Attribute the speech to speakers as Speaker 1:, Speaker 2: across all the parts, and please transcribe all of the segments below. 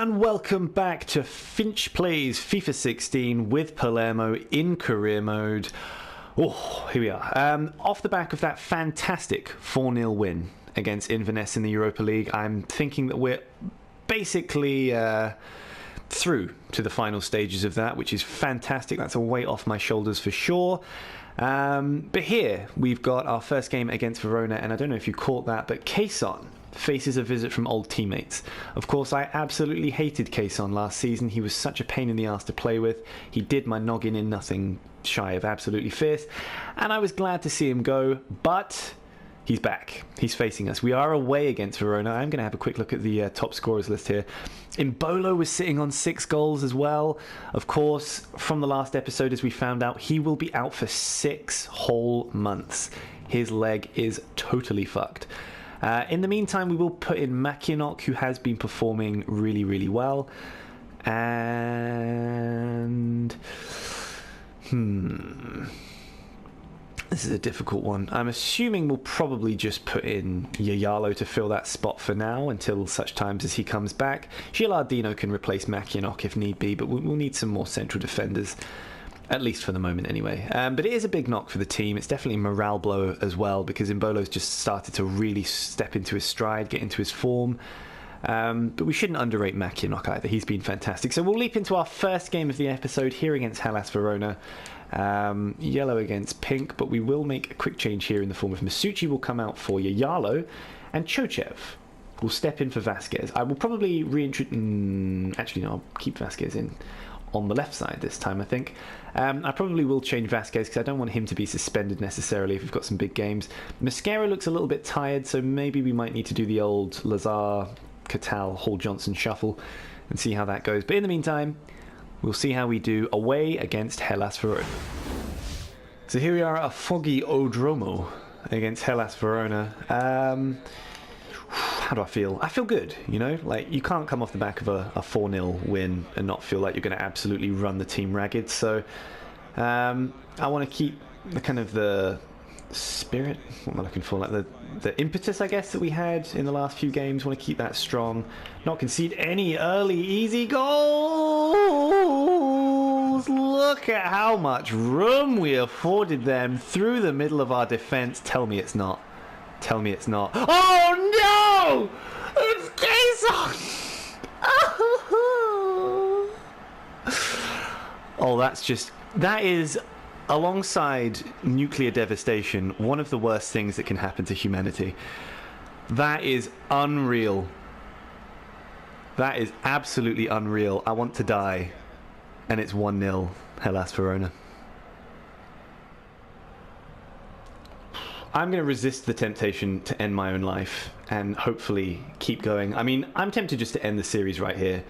Speaker 1: everyone, welcome back to FinchPlays FIFA 16 with Palermo in career mode. Oh, here we are. Off the back of that fantastic 4-0 win against Inverness in the Europa League, I'm thinking that we're basically through to the final stages of that, which is fantastic. That's a weight off my shoulders for sure. But here we've got our first game against Verona, and I don't know if you caught that, but Quaison faces a visit from old teammates. Of course, I absolutely hated Quaison last season. He was such a pain in the ass to play with. He did my noggin in nothing shy of absolutely fierce, and I was glad to see him go, but he's back. He's facing us. We are away against Verona. I'm going to have a quick look at the top scorers list here. Mbolo was sitting on 6 goals as well. Of course, from the last episode, as we found out, he will be out for 6 whole months. His leg is totally fucked. In the meantime, we will put in Mackinock, who has been performing really, really well. And this is a difficult one. I'm assuming we'll probably just put in Yayalo to fill that spot for now until such times as he comes back. Gilardino can replace Mackinock if need be, but we'll need some more central defenders, at least for the moment anyway. But it is a big knock for the team. It's definitely a morale blow as well, because Mbolo's just started to really step into his stride, get into his form. But we shouldn't underrate Mackinock either. He's been fantastic. So we'll leap into our first game of the episode here against Hellas Verona. Yellow against pink, but we will make a quick change here in the form of Masucci will come out for Yayalo, and Chochev will step in for Vasquez. I will probably reintroduce... actually, no, I'll keep Vasquez in on the left side this time, I think. I probably will change Vasquez because I don't want him to be suspended necessarily if we've got some big games. Mascara looks a little bit tired, so maybe we might need to do the old Lazar, Catal, Hall Johnson shuffle and see how that goes. But in the meantime, we'll see how we do away against Hellas Verona. So here we are at a foggy Odromo against Hellas Verona. How do I feel? I feel good, you know? Like, you can't come off the back of a 4-0 win and not feel like you're going to absolutely run the team ragged. So I want to keep the kind of the spirit, what am I looking for? Like the impetus, I guess, that we had in the last few games. Want to keep that strong, not concede any early easy goals. Look at how much room we afforded them through the middle of our defense. Tell me it's not. Tell me it's not. Oh no! It's Quaison! Oh, that is, alongside nuclear devastation, one of the worst things that can happen to humanity. That is unreal. That is absolutely unreal. I want to die. And it's 1-0 Hellas Verona. I'm going to resist the temptation to end my own life and hopefully keep going. I mean, I'm tempted just to end the series right here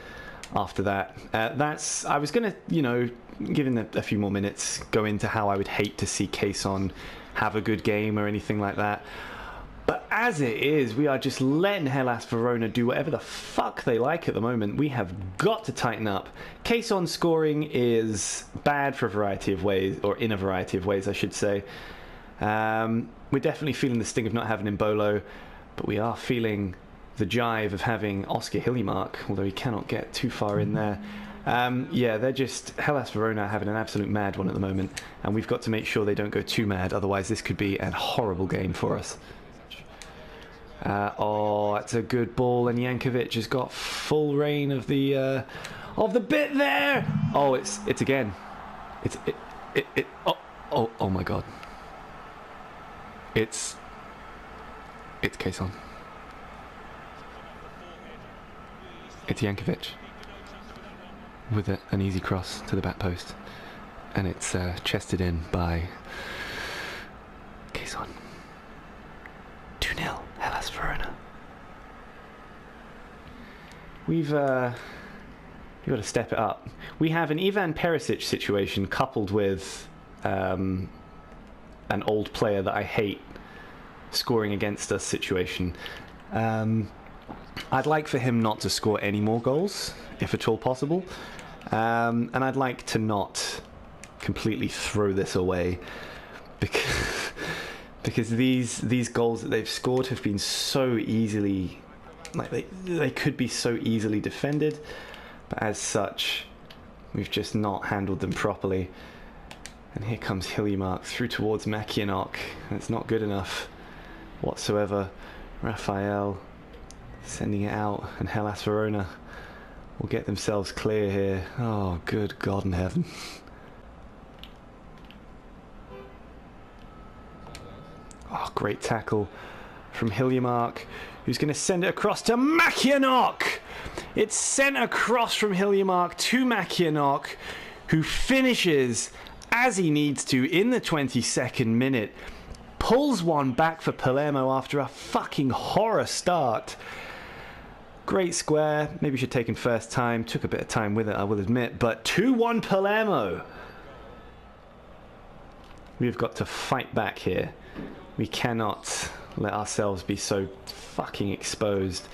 Speaker 1: after that. I was going to, you know, given a few more minutes, go into how I would hate to see Quaison have a good game or anything like that. But as it is, we are just letting Hellas Verona do whatever the fuck they like at the moment. We have got to tighten up. Quaison scoring is bad for a variety of ways, or in a variety of ways, I should say. We're definitely feeling the sting of not having Mbolo, but we are feeling the jive of having Oscar Hillimark, although he cannot get too far in there. Yeah, they're just... Hellas Verona having an absolute mad one at the moment, and we've got to make sure they don't go too mad, otherwise this could be a horrible game for us. Oh, that's a good ball, and Jankovic has got full reign of the bit there! Oh, it's again. Oh my god. It's Quaison. It's Jankovic with an easy cross to the back post, and it's chested in by Quaison. 2-0 Hellas Verona. We've got to step it up. We have an Ivan Perisic situation coupled with an old player that I hate scoring against us situation. I'd like for him not to score any more goals, if at all possible. And I'd like to not completely throw this away, because these goals that they've scored have been so easily Like they could be so easily defended, but as such, we've just not handled them properly. And here comes Hiljemark through towards Makienok. It's not good enough whatsoever. Raphael sending it out, and Hellas Verona will get themselves clear here. Oh, good God in heaven. Oh, great tackle from Hiljemark, who's going to send it across to Makienok. It's sent across from Hiljemark to Makienok, who finishes as he needs to in the 22nd minute. Pulls one back for Palermo after a fucking horror start. Great square. Maybe should have taken first time. Took a bit of time with it, I will admit. But 2-1 Palermo. We've got to fight back here. We cannot let ourselves be so fucking exposed.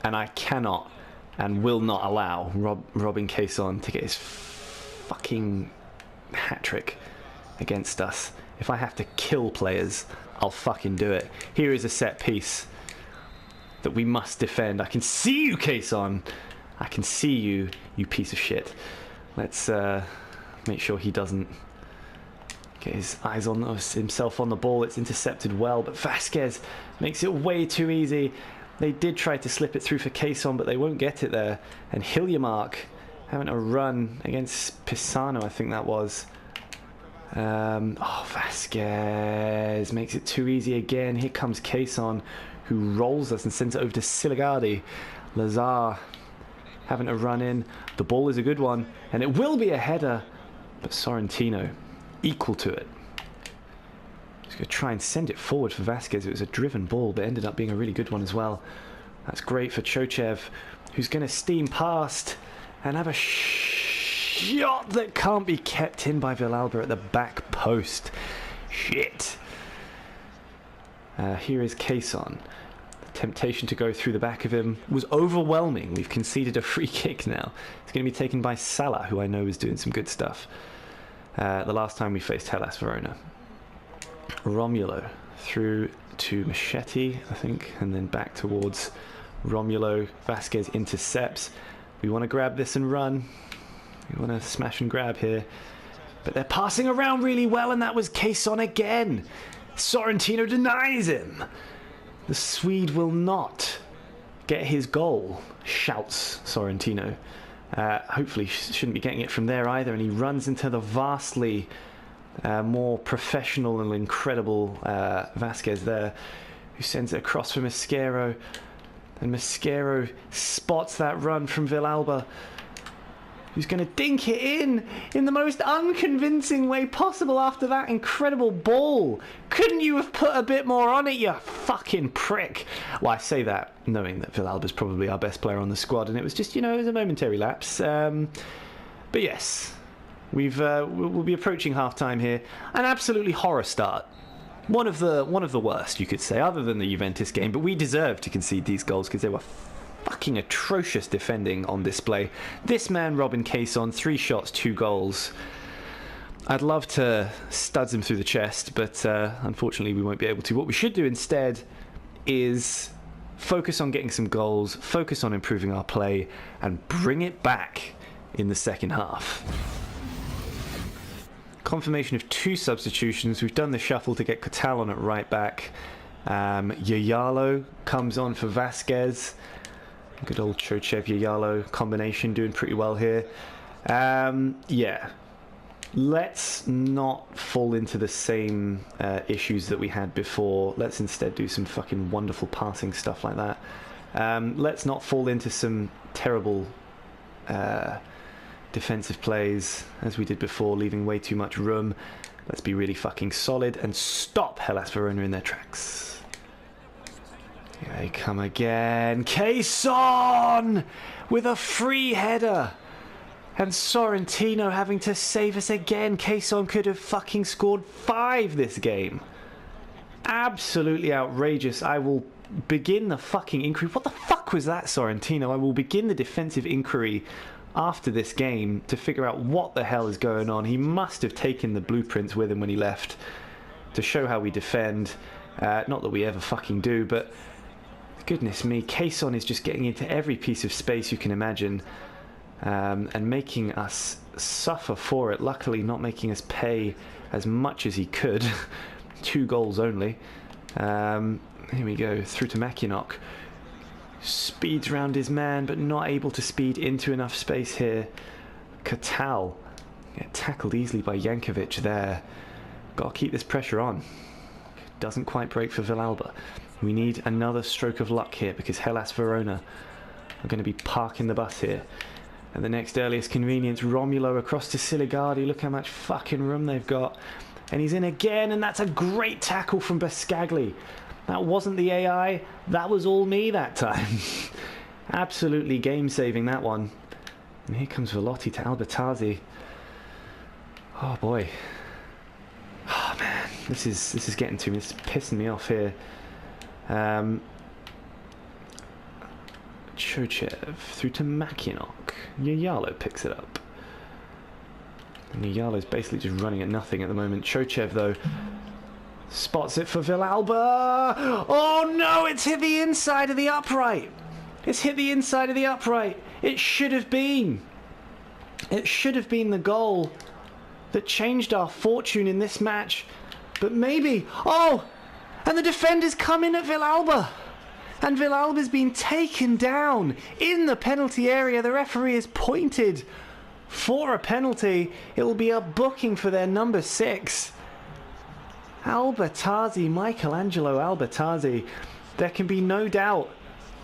Speaker 1: And I cannot and will not allow Robin Quaison to get his fucking hat-trick against us. If I have to kill players, I'll fucking do it. Here is a set piece that we must defend. I can see you, Quaison. I can see you, you piece of shit. Let's make sure he doesn't get his eyes on himself on the ball. It's intercepted well, but Vasquez makes it way too easy. They did try to slip it through for Quaison, but they won't get it there. And Hiljemark having a run against Pisano, I think that was. Oh, Vasquez makes it too easy again. Here comes Quaison, who rolls us and sends it over to Siligardi. Lazar having to run in. The ball is a good one, and it will be a header, but Sorrentino equal to it. He's going to try and send it forward for Vasquez. It was a driven ball, but ended up being a really good one as well. That's great for Chochev, who's going to steam past and have a shot that can't be kept in by Villalba at the back post. Shit. Here is Quaison. The temptation to go through the back of him was overwhelming. We've conceded a free kick now. It's going to be taken by Salah, who I know is doing some good stuff. The last time we faced Hellas Verona. Romulo through to Machete, I think, and then back towards Romulo. Vasquez intercepts. We want to grab this and run. We want to smash and grab here. But they're passing around really well, and that was Quaison again. Sorrentino denies him. The Swede will not get his goal, shouts Sorrentino. Hopefully shouldn't be getting it from there either, and he runs into the vastly more professional and incredible Vasquez there, who sends it across for Mosquero, and Mosquero spots that run from Villalba, who's going to dink it in the most unconvincing way possible after that incredible ball. Couldn't you have put a bit more on it, you fucking prick? Well, I say that knowing that Villalba's probably our best player on the squad, and it was just, you know, it was a momentary lapse. But yes, we'll be approaching half-time here. An absolutely horror start. One of the worst, you could say, other than the Juventus game, but we deserved to concede these goals because they were fucking atrocious defending on display. This man, Robin Quaison, 3 shots, 2 goals. I'd love to studs him through the chest, but unfortunately we won't be able to. What we should do instead is focus on getting some goals, focus on improving our play, and bring it back in the second half. Confirmation of 2 substitutions. We've done the shuffle to get Cotal on at right back. Yayalo comes on for Vasquez. Good old Chochev-Yayalo combination doing pretty well here. Yeah. Let's not fall into the same issues that we had before. Let's instead do some fucking wonderful passing stuff like that. Let's not fall into some terrible defensive plays as we did before, leaving way too much room. Let's be really fucking solid and stop Hellas Verona in their tracks. Here they come again. Quaison with a free header. And Sorrentino having to save us again. Quaison could have fucking scored 5 this game. Absolutely outrageous. I will begin the fucking inquiry. What the fuck was that, Sorrentino? I will begin the defensive inquiry after this game to figure out what the hell is going on. He must have taken the blueprints with him when he left to show how we defend. Not that we ever fucking do, but Goodness me, Quaison is just getting into every piece of space you can imagine, and making us suffer for it. Luckily not making us pay as much as he could. 2 goals only. Here we go, through to Mackinock. Speeds around his man, but not able to speed into enough space here. Katal get tackled easily by Jankovic there. Got to keep this pressure on. Doesn't quite break for Villalba. We need another stroke of luck here, because Hellas Verona are going to be parking the bus here. At the next earliest convenience, Romulo across to Siligardi. Look how much fucking room they've got. And he's in again, and that's a great tackle from Bascagli. That wasn't the AI, that was all me that time. Absolutely game-saving, that one. And here comes Velotti to Albertazzi. Oh boy. Oh man, this is getting to me. This is pissing me off here. Chochev through to Mackinock. Yayalo picks it up. And Yayalo's basically just running at nothing at the moment. Chochev though spots it for Villalba. Oh no, it's hit the inside of the upright. It's hit the inside of the upright. It should have been. It should have been the goal that changed our fortune in this match. But maybe. Oh! And the defender's come in at Villalba. And Villalba's been taken down in the penalty area. The referee has pointed for a penalty. It will be a booking for their number 6. Albertazzi, Michelangelo Albertazzi. There can be no doubt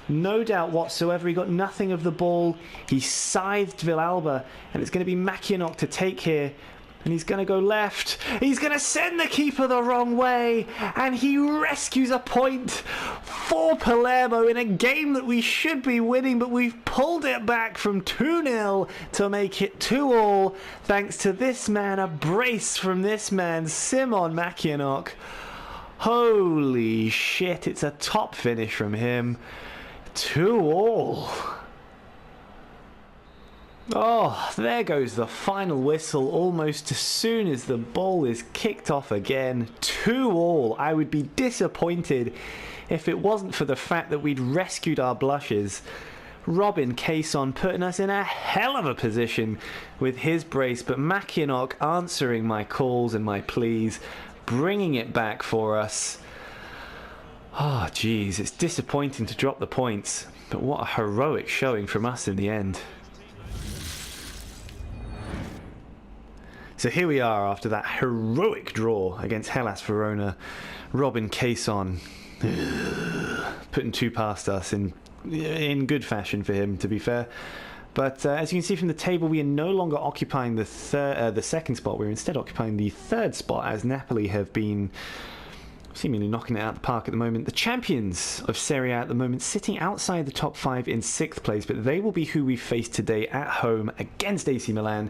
Speaker 1: whatsoever. He got nothing of the ball. He scythed Villalba, and it's going to be Mackinock to take here. And he's going to go left. He's going to send the keeper the wrong way. And he rescues a point for Palermo in a game that we should be winning. But we've pulled it back from 2-0 to make it 2-2. Thanks to this man, a brace from this man, Simon Mackinock. Holy shit, it's a top finish from him. 2-2. Oh, there goes the final whistle almost as soon as the ball is kicked off again. 2-2. I would be disappointed if it wasn't for the fact that we'd rescued our blushes. Robin Quaison putting us in a hell of a position with his brace, but Mackinock answering my calls and my pleas, bringing it back for us. Oh, geez, it's disappointing to drop the points, but what a heroic showing from us in the end. So here we are after that heroic draw against Hellas Verona. Robin Quaison putting 2 past us in good fashion for him, to be fair. But as you can see from the table, we are no longer occupying the second spot. We're instead occupying the 3rd spot, as Napoli have been seemingly knocking it out of the park at the moment. The champions of Serie A at the moment sitting outside the top 5 in 6th place, but they will be who we face today at home against AC Milan.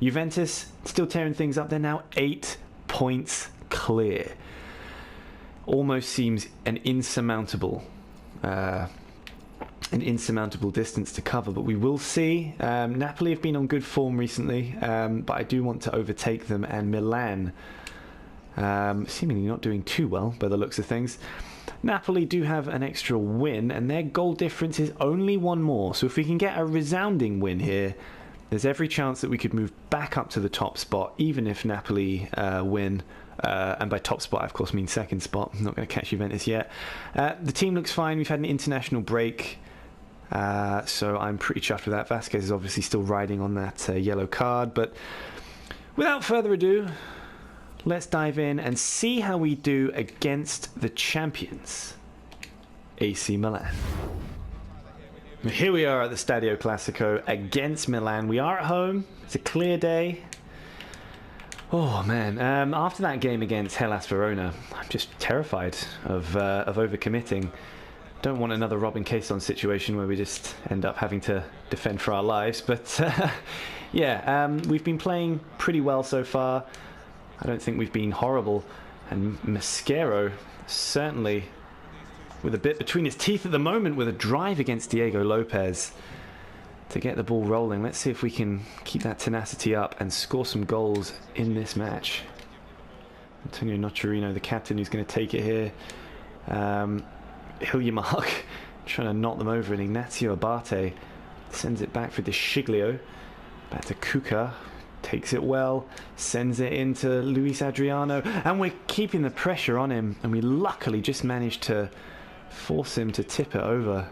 Speaker 1: Juventus still tearing things up. They're now 8 points clear. Almost seems an insurmountable distance to cover, but we will see. Napoli have been on good form recently, but I do want to overtake them, and Milan seemingly not doing too well by the looks of things. Napoli do have an extra win, and their goal difference is only 1 more. So if we can get a resounding win here, there's every chance that we could move back up to the top spot, even if Napoli win. And by top spot, I of course mean 2nd spot. I'm not going to catch Juventus yet. The team looks fine. We've had an international break, so I'm pretty chuffed with that. Vasquez is obviously still riding on that yellow card, but without further ado, let's dive in and see how we do against the champions, AC Milan. Here we are at the Stadio Classico against Milan. We are at home. It's a clear day. Oh man, after that game against Hellas Verona, I'm just terrified of overcommitting. Don't want another Robin Quaison situation where we just end up having to defend for our lives. But yeah, we've been playing pretty well so far. I don't think we've been horrible. And Mascaro certainly with a bit between his teeth at the moment with a drive against Diego Lopez to get the ball rolling. Let's see if we can keep that tenacity up and score some goals in this match. Antonio Nocerino, the captain, who's going to take it here. Hiljemark trying to knock them over, and Ignacio Abate sends it back for De Sciglio. Back to Kuka. Takes it well, sends it into Luis Adriano, and we're keeping the pressure on him, and we luckily just managed to force him to tip it over.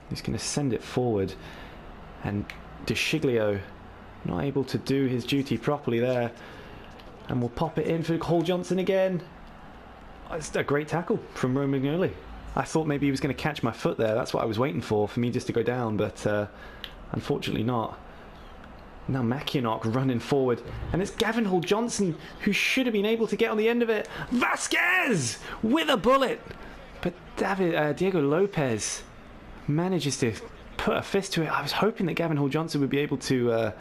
Speaker 1: He's going to send it forward, and De Sciglio not able to do his duty properly there, and we'll pop it in for Hall Johnson again. It's a great tackle from Romagnoli. I thought maybe he was going to catch my foot there. That's what I was waiting for me just to go down, but unfortunately not. Now Mackinock running forward, and it's Gavin Hall Johnson who should have been able to get on the end of it. Vasquez with a bullet, but Diego Lopez manages to put a fist to it. I was hoping that Gavin Hall Johnson would be able to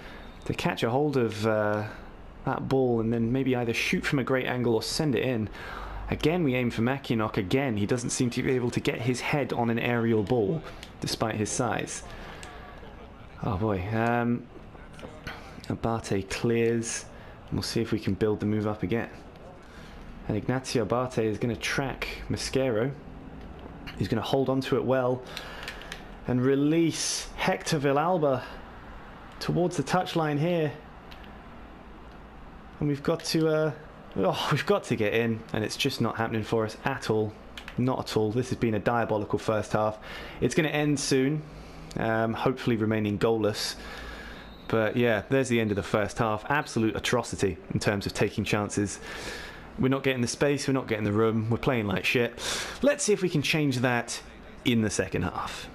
Speaker 1: catch a hold of that ball and then maybe either shoot from a great angle or send it in. Again, we aim for Mackinock. Again, he doesn't seem to be able to get his head on an aerial ball despite his size. Oh boy. Abate clears, and we'll see if we can build the move up again. And Ignacio Abate is going to track Mosquero. He's going to hold on to it well and release Hector Villalba towards the touchline here. And we've got to get in, and it's just not happening for us at all. Not at all. This has been a diabolical first half. It's going to end soon, hopefully remaining goalless. But yeah, there's the end of the first half. Absolute atrocity in terms of taking chances. We're not getting the space, we're not getting the room, we're playing like shit. Let's see if we can change that in the second half.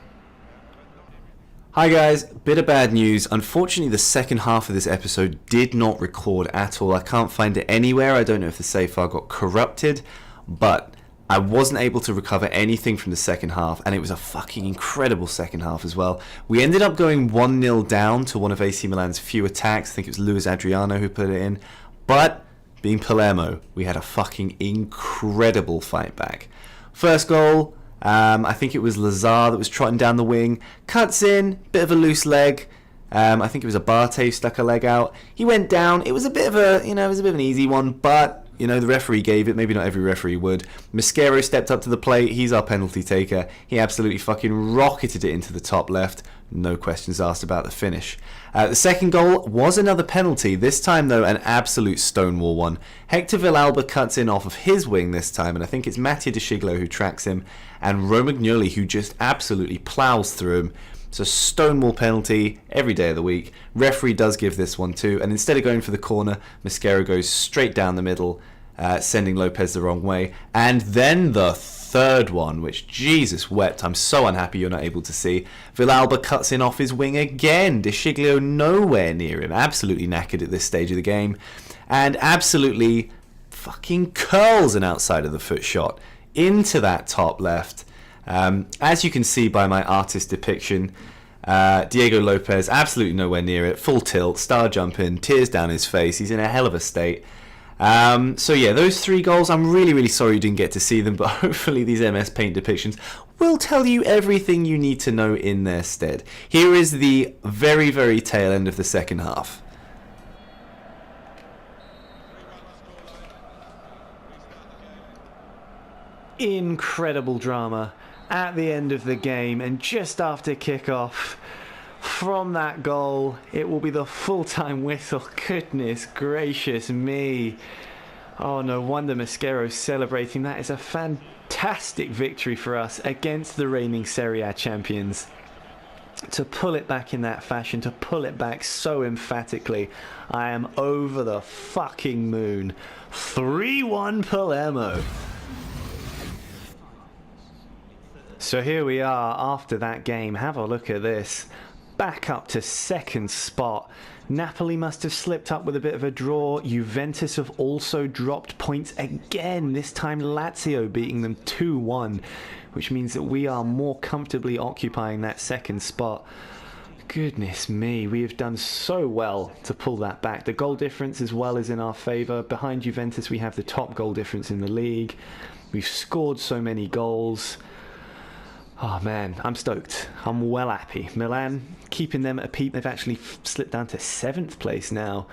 Speaker 2: Hi guys, bit of bad news. Unfortunately, the second half of this episode did not record at all. I can't find it anywhere. I don't know if the save file got corrupted, but I wasn't able to recover anything from the second half, and it was a fucking incredible second half as well. We ended up going 1-0 down to one of AC Milan's few attacks. I think it was Luis Adriano who put it in. But, being Palermo, we had a fucking incredible fight back. First goal, I think it was Lazar that was trotting down the wing. Cuts in, bit of a loose leg. I think it was Abate who stuck a leg out. He went down. It was a bit of an easy one, but the referee gave it. Maybe not every referee would. Mosquero stepped up to the plate. He's our penalty taker. He absolutely fucking rocketed it into the top left. No questions asked about the finish. The second goal was another penalty. This time, though, an absolute stonewall one. Hector Villalba cuts in off of his wing this time, and I think it's Mattia De Sciglio who tracks him, and Romagnoli who just absolutely plows through him. It's a stonewall penalty every day of the week. Referee does give this one too, and instead of going for the corner, Mosquero goes straight down the middle, sending Lopez the wrong way. And then the third one, which Jesus wept, I'm so unhappy you're not able to see. Villalba cuts in off his wing again. De Sciglio nowhere near him, absolutely knackered at this stage of the game, and absolutely fucking curls an outside of the foot shot into that top left. As you can see by my artist depiction, Diego Lopez absolutely nowhere near it, full tilt, star jumping, tears down his face. He's in a hell of a state. So yeah, those three goals, I'm really sorry you didn't get to see them, but hopefully these MS Paint depictions will tell you everything you need to know in their stead. Here is the very tail end of the second half.
Speaker 1: Incredible drama at the end of the game, and just after kickoff, from that goal, it will be the full-time whistle. Goodness gracious me. Oh, no wonder Mosquero's celebrating. That is a fantastic victory for us against the reigning Serie A champions. To pull it back in that fashion, to pull it back so emphatically, I am over the fucking moon. 3-1 Palermo. So here we are after that game. Have a look at this. Back up to second spot. Napoli must have slipped up with a bit of a draw. Juventus have also dropped points again. This time Lazio beating them 2-1, which means that we are more comfortably occupying that second spot. Goodness me, we have done so well to pull that back. The goal difference as well is in our favour. Behind Juventus we have the top goal difference in the league. We've scored so many goals. Oh man, I'm stoked. I'm well happy. Milan, keeping them at a peak. They've actually slipped down to 7th place now.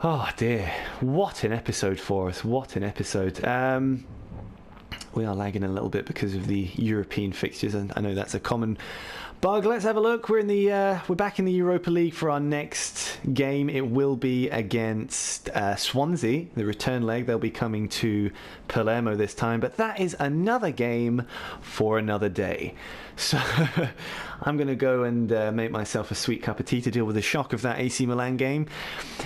Speaker 1: Oh dear, what an episode for us. What an episode. Well, we are lagging a little bit because of the European fixtures, and I know that's a common bug. Let's have a look. We're back in the Europa League for our next game. It will be against Swansea, the return leg. They'll be coming to Palermo this time, but that is another game for another day. So I'm going to go and make myself a sweet cup of tea to deal with the shock of that AC Milan game.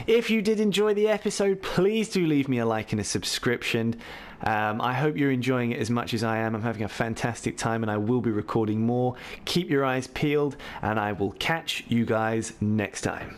Speaker 1: If you did enjoy the episode, please do leave me a like and a subscription. I hope you're enjoying it as much as I am. I'm having a fantastic time, and I will be recording more. Keep your eyes peeled, and I will catch you guys next time.